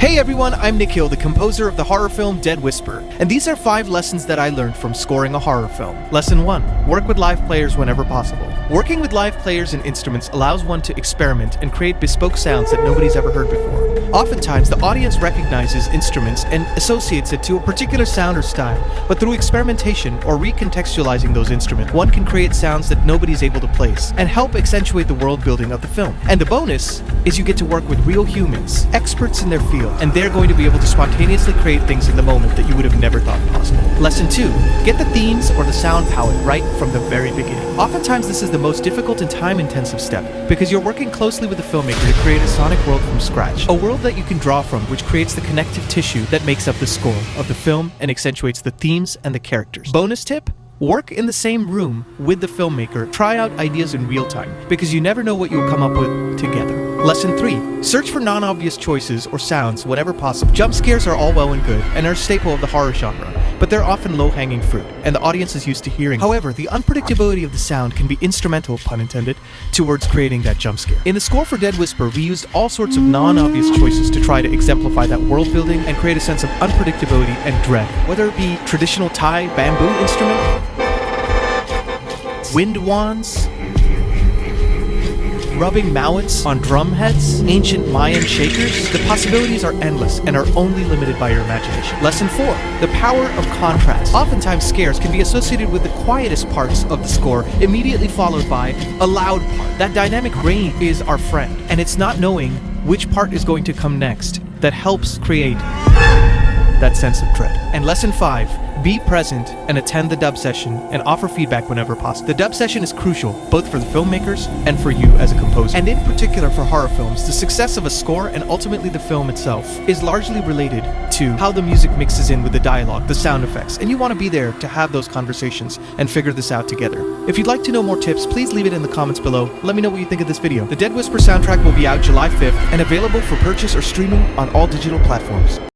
Hey everyone, I'm Nikhil, the composer of the horror film Dead Whisper, and these are 5 lessons that I learned from scoring a horror film. Lesson 1. Work with live players whenever possible. Working with live players and instruments allows one to experiment and create bespoke sounds that nobody's ever heard before. Oftentimes, the audience recognizes instruments and associates it to a particular sound or style, but through experimentation or recontextualizing those instruments, one can create sounds that nobody's able to place and help accentuate the world building of the film. And the bonus is you get to work with real humans, experts in their field, and they're going to be able to spontaneously create things in the moment that you would have never thought possible. Lesson 2. Get the themes or the sound palette right from the very beginning. Oftentimes this is the most difficult and time-intensive step because you're working closely with the filmmaker to create a sonic world from scratch. A world that you can draw from, which creates the connective tissue that makes up the score of the film and accentuates the themes and the characters. Bonus tip? Work in the same room with the filmmaker, try out ideas in real time, because you never know what you'll come up with together. Lesson 3. Search for non-obvious choices or sounds whenever possible. Jump scares are all well and good and are a staple of the horror genre, but they're often low-hanging fruit, and the audience is used to hearing. However, the unpredictability of the sound can be instrumental, pun intended, towards creating that jump scare. In the score for Dead Whisper, we used all sorts of non-obvious choices to try to exemplify that world building and create a sense of unpredictability and dread. Whether it be traditional Thai bamboo instrument, wind wands, rubbing mallets on drum heads, ancient Mayan shakers, the possibilities are endless and are only limited by your imagination. Lesson 4. The power of contrast. Oftentimes scares can be associated with the quietest parts of the score, immediately followed by a loud part. That dynamic range is our friend, and it's not knowing which part is going to come next that helps create that sense of dread. And lesson 5. Be present and attend the dub session and offer feedback whenever possible. The dub session is crucial, both for the filmmakers and for you as a composer. And in particular for horror films, the success of a score and ultimately the film itself is largely related to how the music mixes in with the dialogue, the sound effects, and you want to be there to have those conversations and figure this out together. If you'd like to know more tips, please leave it in the comments below. Let me know what you think of this video. The Dead Whisper soundtrack will be out July 5th and available for purchase or streaming on all digital platforms.